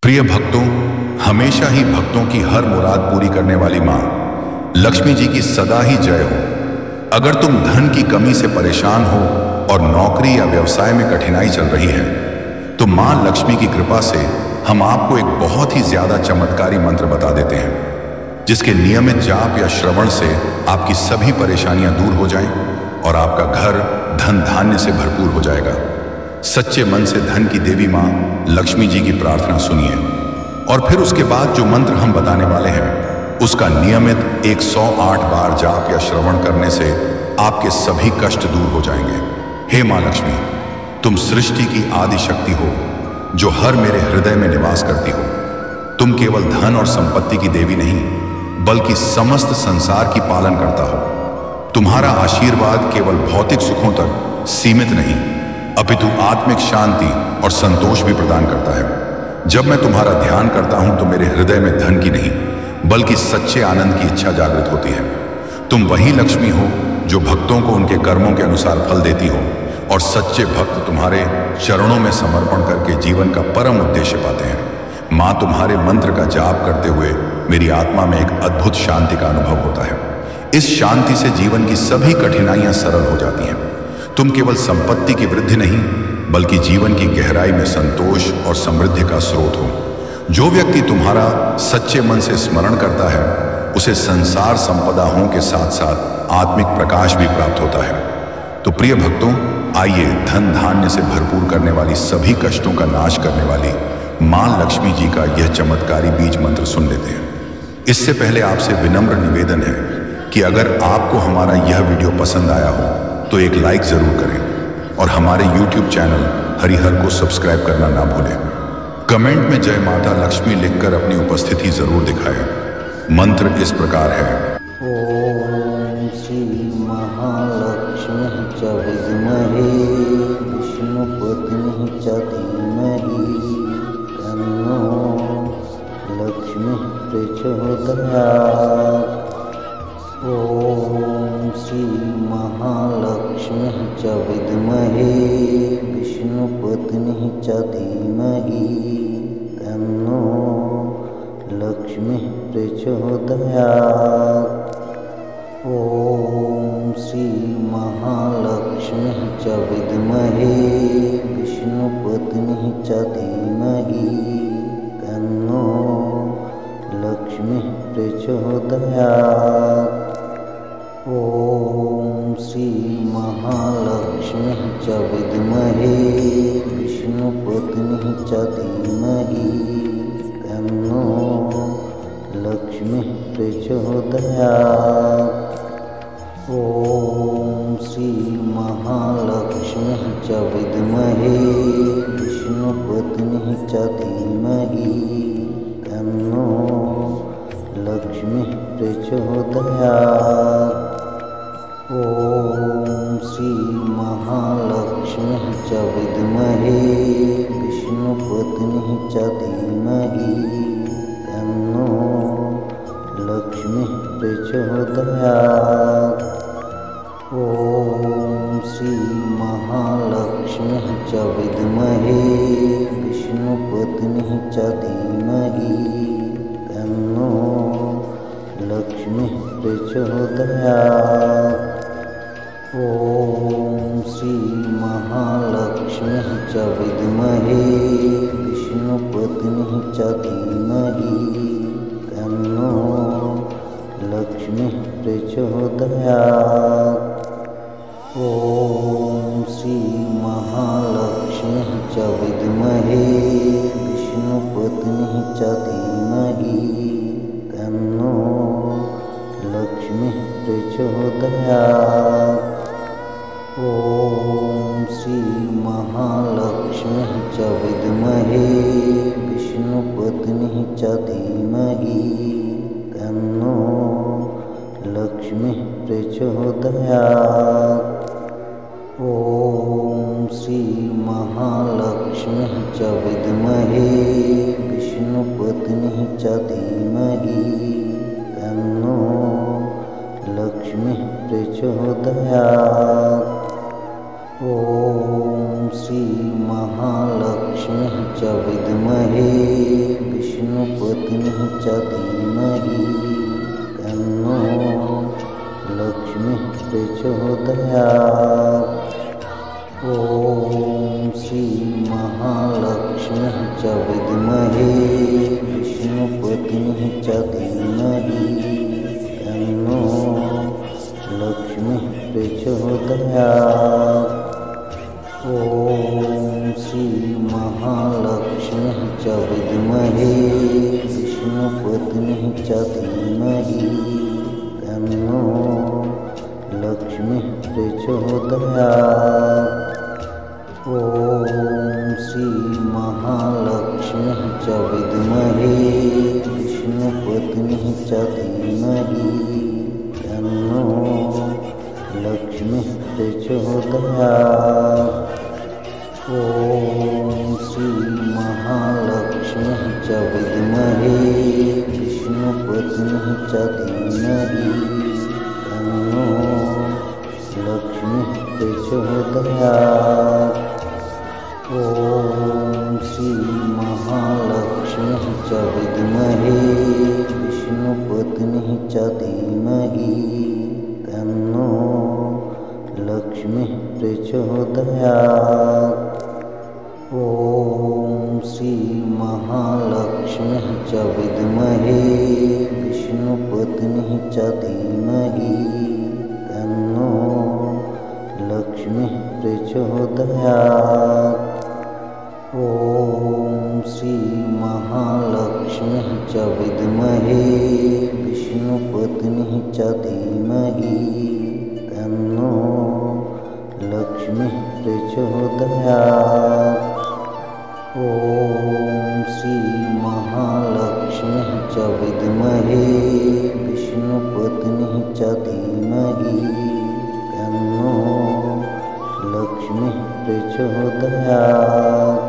प्रिय भक्तों, हमेशा ही भक्तों की हर मुराद पूरी करने वाली माँ लक्ष्मी जी की सदा ही जय हो। अगर तुम धन की कमी से परेशान हो और नौकरी या व्यवसाय में कठिनाई चल रही है, तो माँ लक्ष्मी की कृपा से हम आपको एक बहुत ही ज्यादा चमत्कारी मंत्र बता देते हैं, जिसके नियमित जाप या श्रवण से आपकी सभी परेशानियां दूर हो जाएं और आपका घर धन धान्य से भरपूर हो जाएगा। सच्चे मन से धन की देवी माँ लक्ष्मी जी की प्रार्थना सुनिए और फिर उसके बाद जो मंत्र हम बताने वाले हैं उसका नियमित 108 बार जाप या श्रवण करने से आपके सभी कष्ट दूर हो जाएंगे। हे माँ लक्ष्मी, तुम सृष्टि की आदि शक्ति हो जो हर मेरे हृदय में निवास करती हो। तुम केवल धन और संपत्ति की देवी नहीं, बल्कि समस्त संसार की पालन करता हो। तुम्हारा आशीर्वाद केवल भौतिक सुखों तक सीमित नहीं, अपितु आत्मिक शांति और संतोष भी प्रदान करता है। जब मैं तुम्हारा ध्यान करता हूं तो मेरे हृदय में धन की नहीं, बल्कि सच्चे आनंद की इच्छा जागृत होती है। तुम वही लक्ष्मी हो जो भक्तों को उनके कर्मों के अनुसार फल देती हो, और सच्चे भक्त तुम्हारे चरणों में समर्पण करके जीवन का परम उद्देश्य पाते हैं। माँ, तुम्हारे मंत्र का जाप करते हुए मेरी आत्मा में एक अद्भुत शांति का अनुभव होता है। इस शांति से जीवन की सभी कठिनाइयां सरल हो जाती हैं। तुम केवल संपत्ति की वृद्धि नहीं, बल्कि जीवन की गहराई में संतोष और समृद्धि का स्रोत हो। जो व्यक्ति तुम्हारा सच्चे मन से स्मरण करता है, उसे संसार संपदाओं के साथ साथ आत्मिक प्रकाश भी प्राप्त होता है। तो प्रिय भक्तों, आइए धन धान्य से भरपूर करने वाली सभी कष्टों का नाश करने वाली मां लक्ष्मी जी का यह चमत्कारी बीज मंत्र सुन लेते हैं। इससे पहले आपसे विनम्र निवेदन है कि अगर आपको हमारा यह वीडियो पसंद आया हो तो एक लाइक जरूर करें और हमारे YouTube चैनल हरिहर को सब्सक्राइब करना ना भूलें। कमेंट में जय माता लक्ष्मी लिखकर अपनी उपस्थिति जरूर दिखाएं। मंत्र इस प्रकार है। ओम श्री महालक्ष्मी च विद्महे विष्णुपत्नी च धीमहि तन्नो लक्ष्मी प्रचोदयात्। ओम श्री महालक्ष्मी च विद्महे विष्णुपत्नी च धीमहि तन्नो लक्ष्मी प्रचोदयात्। ओम श्री महालक्ष्मी च विद्महे विष्णुपत्नी च धीमहि तन्नो लक्ष्मी प्रचोदयात्। ओम श्री महालक्ष्मी च विद्महे विष्णुपत्नी च धीमहि तन्नो लक्ष्मी प्रचोदयात्। ओम श्री महालक्ष्मी च विद्महे विष्णुपत्नी च धीमहि तन्नो लक्ष्मी प्रचोदयात्। ओम श्री महालक्ष्मी च विद्महे विष्णुपत्नी च धीमहि तन्नो लक्ष्मी प्रचोदयात्। ओम श्री महालक्ष्मी च विद्महे विष्णुपत्नी च धीमहि तन्नो लक्ष्मी प्रचोदयात्। ओम श्री महालक्ष्मी च विद्महे विष्णुपत्नी च धीमहि तन्नो लक्ष्मी प्रचोदयात्। ओम श्री महालक्ष्मी च विद्महे विष्णुपत्नी च धीमहि तन्नो लक्ष्मी प्रचोदयात्। ओम श्री महालक्ष्मी च विद्महे विष्णुपत्नी च धीमहि तन्नो लक्ष्मी प्रचोदयात्। ओम श्री महालक्ष्मी च विद्महे विष्णुपत्नी च धीमहि तन्नो लक्ष्मी प्रचोदयात्। ओम श्री महालक्ष्मी च विद्महे प्रचोदयात्। ॐ श्री महालक्ष्मीः च विद्महे विष्णुपत्नीः च धीमहि तन्नो लक्ष्मीः प्रचोदयात्। ॐ श्री महालक्ष्मीः च विद्महे विष्णुपत्नीः च धीमहि तन्नो लक्ष्मीः प्रचोदयात्। ॐ श्री महालक्ष्मीः च विद्महे विष्णुपत्नीः च धीमहि तन्नो लक्ष्मीः प्रचोदयात्। ॐ श्री महालक्ष्मीः च विद्महे विष्णुपत्नीः च धीमहि तन्नो लक्ष्मीः प्रचोदयात्। ॐ श्री महालक्ष्मीः च विद्महे विष्णुपत्नीः च धीमहि तन्नो लक्ष्मीः प्रचोदयात्। ॐ श्री महालक्ष्मीः च विद्महे विष्णुपत्नीः च धीमहि तन्नो लक्ष्मीः प्रचोदयात्। ॐ श्री महालक्ष्मीः च विद्महे विष्णुपत्नीः च धीमहि तन्नो लक्ष्मीः प्रचोदयात्। ॐ श्री महालक्ष्मीः च विद्महे विष्णुपत्नीः च धीमहि तन्नो लक्ष्मीः प्रचोदयात्।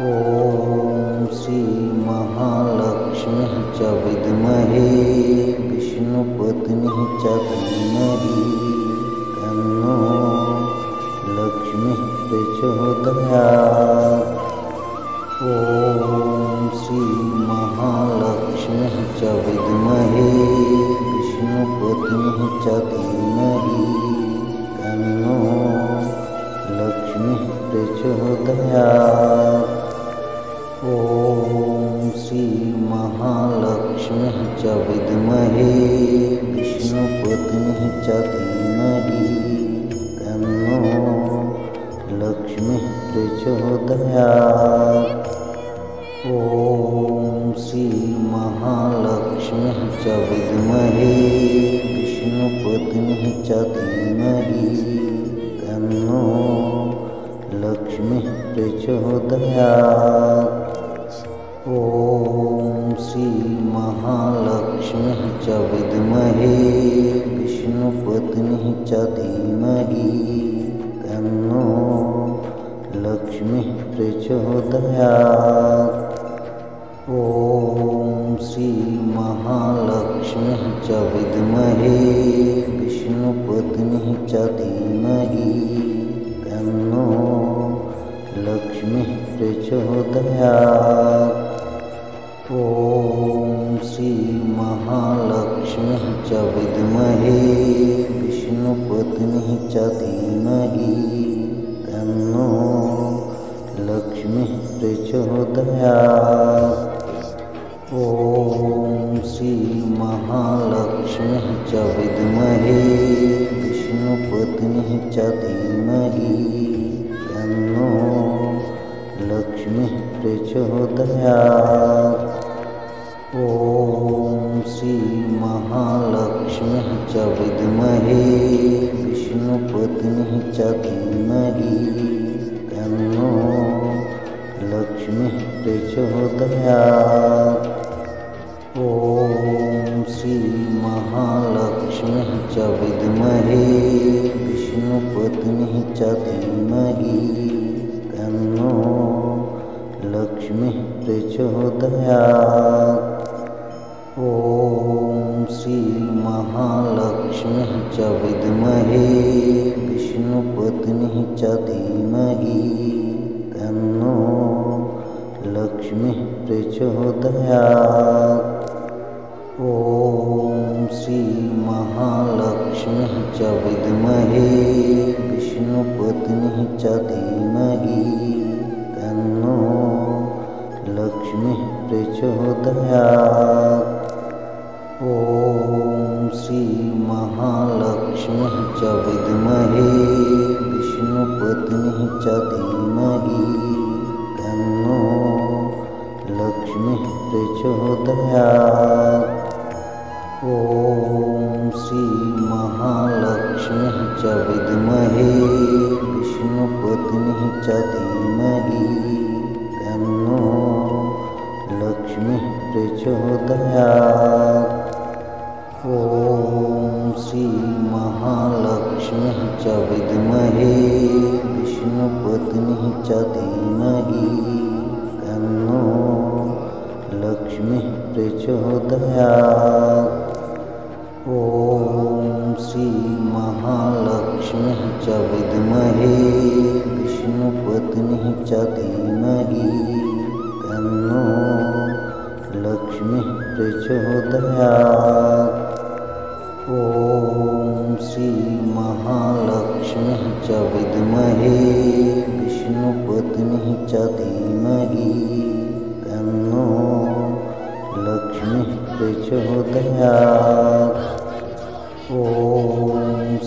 ॐ श्री महालक्ष्मीः च विद्महे विष्णुपत्नीः च धीमहि तन्नो लक्ष्मीः प्रचोदयात्। ॐ श्री महालक्ष्मीः च विद्महे विष्णुपत्नीः च धीमहि तन्नो लक्ष्मीः प्रचोदयात्। ॐ श्री महालक्ष्मीः च विद्महे विष्णुपत्नीः च धीमहि तन्नो लक्ष्मीः प्रचोदयात्। ॐ श्री महालक्ष्मीः च विद्महे विष्णुपत्नीः च धीमहि तन्नो लक्ष्मीः प्रचोदयात्। ॐ श्री महालक्ष्मीः च विद्महे विष्णुपत्नीः च धीमहि तन्नो लक्ष्मीः प्रचोदयात्। ॐ श्री महालक्ष्मीः च विद्महे विष्णुपत्नीः च धीमहि तन्नो लक्ष्मीः प्रचोदयात्। ॐ श्री महालक्ष्मीः च विद्महे विष्णुपत्नीः च धीमहि तन्नो लक्ष्मीः प्रचोदयात्। ॐ श्री महालक्ष्मीः च विद्महे विष्णुपत्नीः च धीमहि तन्नो लक्ष्मीः प्रचोदयात्। ॐ श्री महालक्ष्मीः च विद्महे विष्णुपत्नीः च धीमहि तन्नो लक्ष्मीः प्रचोदयात्। ॐ श्री महालक्ष्मीः च विद्महे विष्णुपत्नीः च धीमहि तन्नो लक्ष्मीः प्रचोदयात्। ॐ श्री महालक्ष्मीः च विद्महे विष्णुपत्नीः च धीमहि तन्नो लक्ष्मीः प्रचोदयात्। ॐ श्रीमहालक्ष्मीः च विद्महे विष्णुपत्नीः च धीमहि तन्नो लक्ष्मीः प्रचोदयात्। ॐ श्रीमहालक्ष्मीः च विद्महे विष्णुपत्नीः च धीमहि तन्नो लक्ष्मीः प्रचोदयात्। ॐ श्रीमहालक्ष्मीः च विद्महे विष्णुपत्नीः च धीमहि तन्नो लक्ष्मीः प्रचोदयात्। ॐ श्रीमहालक्ष्मीः च विद्महे विष्णुपत्नीः च धीमहि तन्नो लक्ष्मीः प्रचोदयात्। ॐ श्रीमहालक्ष्मीः च विद्महे विष्णुपत्नीः च धीमहि तन्नो लक्ष्मीः प्रचोदयात्। ॐ श्रीमहालक्ष्मीः च विद्महे विष्णुपत्नीः च धीमहि तन्नो लक्ष्मीः प्रचोदयात्। ॐ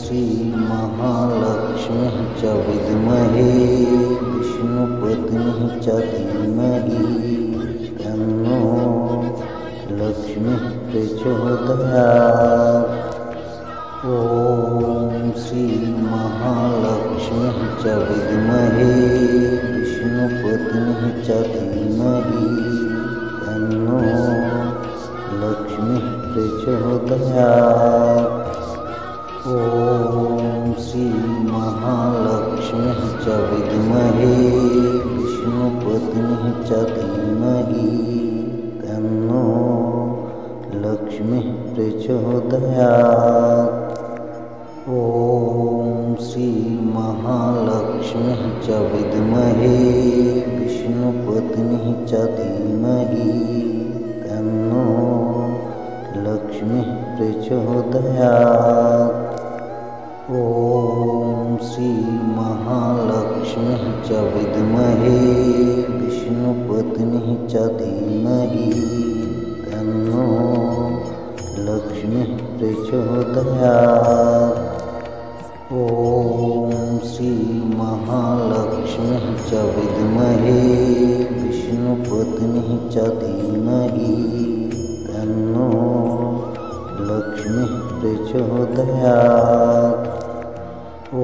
श्रीमहालक्ष्मीः च विद्महे विष्णुपत्नीः च धीमहि तन्नो लक्ष्मीः प्रचोदयात्। ॐ श्रीमहालक्ष्मीः च विद्महे विष्णुपत्नीः च धीमहि तन्नो लक्ष्मीः प्रचोदयात्। ॐ श्रीमहालक्ष्मीः च विद्महे विष्णुपत्नीः च धीमहि तन्नो लक्ष्मीः प्रचोदयात्। ॐ श्रीमहालक्ष्मीः च विद्महे विष्णुपत्नीः च धीमहि तन्नो लक्ष्मीः प्रचोदयात्। ॐ श्रीमहालक्ष्मीः च विद्महे विष्णुपत्नीः च धीमहि तन्नो लक्ष्मीः प्रचोदयात्। ॐ श्रीमहालक्ष्मीः च विद्महे विष्णुपत्नीः च धीमहि तन्नो लक्ष्मीः प्रचोदयात्। ॐ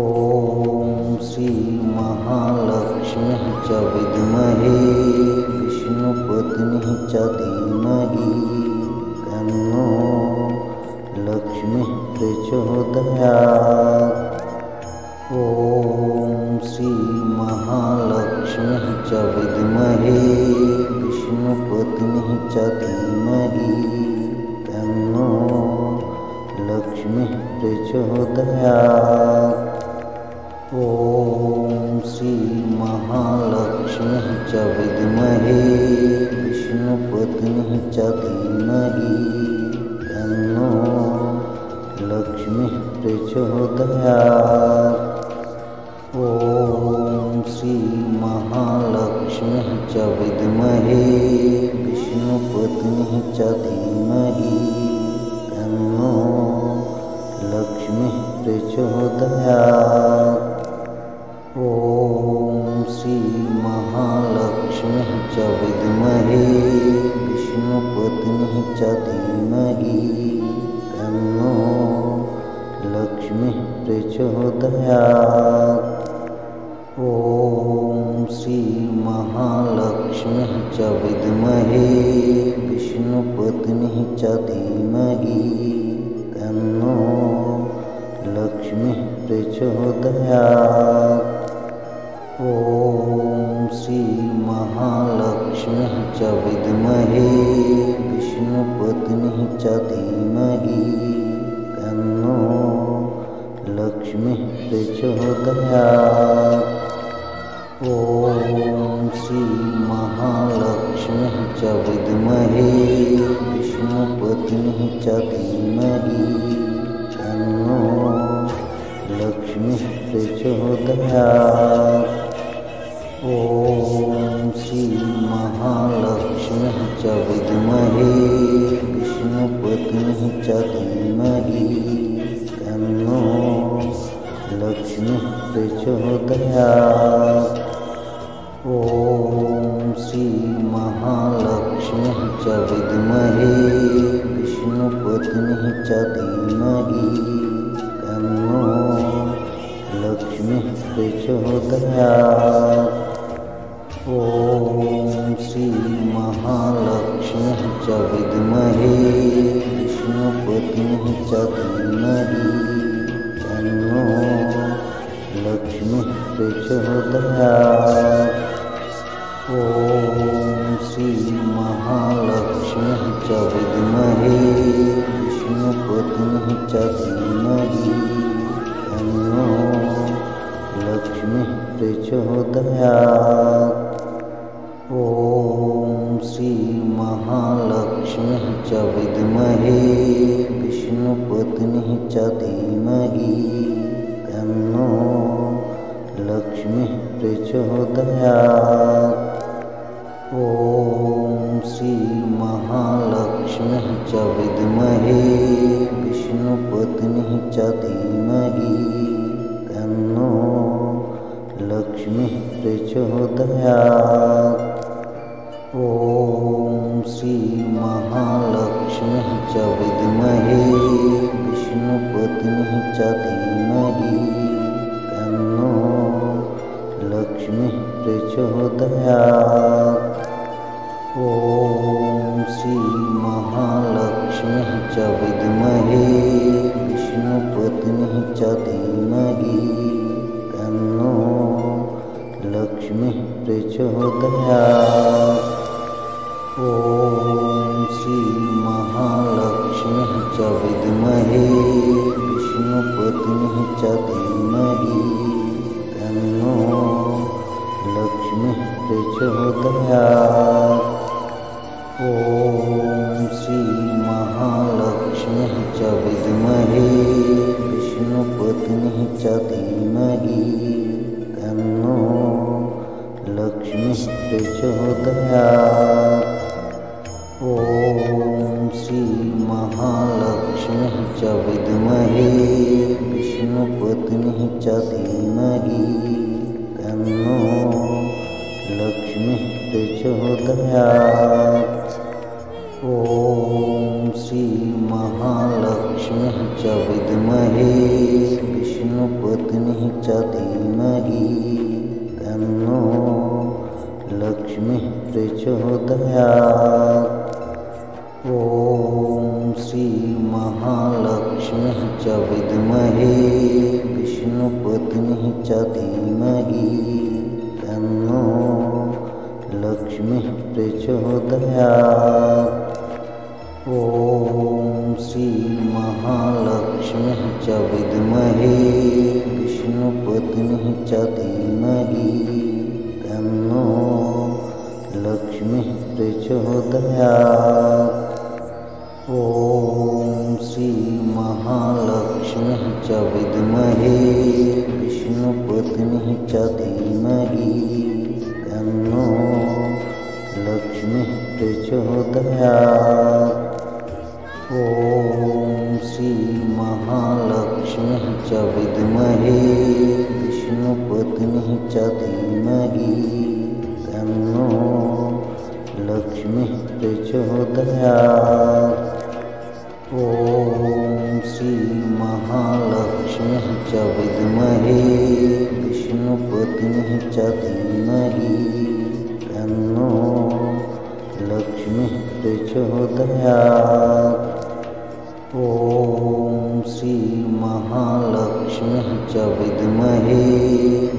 श्रीमहालक्ष्मीः च विद्महे विष्णुपत्नीः च धीमहि तन्नो लक्ष्मीः प्रचोदयात्। ॐ श्रीमहालक्ष्मीः च विद्महे विष्णुपत्नीः च धीमहि तन्नो लक्ष्मीः प्रचोदयात्। ॐ श्रीमहालक्ष्मीः च विद्महे विष्णुपत्नीः च धीमहि तन्नो लक्ष्मीः प्रचोदयात्। ॐ श्रीमहालक्ष्मीः च विद्महे विष्णुपत्नीः च धीमहि तन्नो लक्ष्मीः प्रचोदयात्। ॐ श्रीमहालक्ष्मीः च विद्महे विष्णुपत्नीः च धीमहि तन्नो लक्ष्मीः प्रचोदयात्। ॐ श्रीमहालक्ष्मीः च विद्महे विष्णुपत्नीः च धीमहि तन्नो लक्ष्मीः प्रचोदयात्। ॐ श्रीमहालक्ष्मीः च विद्महे विष्णुपत्नीः च धीमहि तन्नो लक्ष्मीः प्रचोदयात्। ॐ ॐ श्री महालक्ष्मीः च विद्महे विष्णुपत्नीः च धीमहि तन्नो लक्ष्मीः प्रचोदयात्। ॐ श्री महालक्ष्मीः च विद्महे विष्णुपत्नीः च धीमहि तन्नो लक्ष्मीः प्रचोदयात्। ॐ श्री महालक्ष्मीः च विद्महे विष्णुपत्नीः च धीमहि तन्नो लक्ष्मीः प्रचोदयात्। ॐ श्री महालक्ष्मीः च विद्महे विष्णुपत्नीः च धीमहि तन्नो लक्ष्मीः प्रचोदयात्। ॐ श्री महालक्ष्मीः च विद्महे विष्णुपत्नीः च धीमहि तन्नो लक्ष्मीः प्रचोदयात्। ॐ श्री महालक्ष्मीः च विद्महे विष्णुपत्नीः च धीमहि तन्नो लक्ष्मीः प्रचोदयात्। ॐ श्री महालक्ष्मीः च विद्महे विष्णुपत्नीः च धीमहि तन्नो लक्ष्मीः प्रचोदयात्। ॐ श्री महालक्ष्मीः च विद्महे विष्णुपत्नीः च धीमहि तन्नो लक्ष्मीः प्रचोदयात्। ॐ श्री महालक्ष्मीः च विद्महे विष्णुपत्नीः च धीमहि तन्नो लक्ष्मीः प्रचोदयात्। ॐ श्री महालक्ष्मीः च विद्महे विष्णुपत्नीः च धीमहि तन्नो लक्ष्मीः प्रचोदयात्। ॐ श्री महालक्ष्मीः च विद्महे विष्णुपत्नीः च धीमहि तन्नो लक्ष्मीः प्रचोदयात्। ॐ श्री महालक्ष्मीः च विद्महे विष्णुपत्नीः च धीमहि तन्नो लक्ष्मीः प्रचोदयात्। ॐ श्री महालक्ष्मीः च विद्महे विष्णुपत्नीः च धीमहि तन्नो लक्ष्मीः प्रचोदयात्। ॐ श्री महालक्ष्मीः च विद्महे विष्णुपत्नीः च धीमहि तन्नो लक्ष्मीः प्रचोदयात्। ॐ श्री महालक्ष्मीः च विद्महे विष्णुपत्नीः च धीमहि तन्नो लक्ष्मीः प्रचोदयात्। ॐ श्री महालक्ष्मीः च विद्महे विष्णुपत्नीः च धीमहि तन्नो लक्ष्मीः प्रचोदयात्। ॐ श्री महालक्ष्मीः च विद्महे विष्णुपत्नीः च धीमहि तन्नो लक्ष्मीः प्रचोदयात्। ॐ श्री महालक्ष्मीः च विद्महे विष्णुपत्नीः च धीमहि तन्नो लक्ष्मीः प्रचोदयात्। ॐ श्री महालक्ष्मीः च विद्महे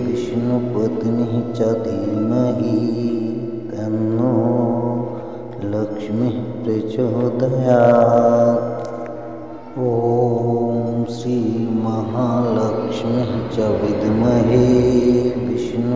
विष्णुपत्नीः च धीमहि तन्नो लक्ष्मीः प्रचोदयात्। ॐ श्री महालक्ष्मीः च विद्महे विष्णु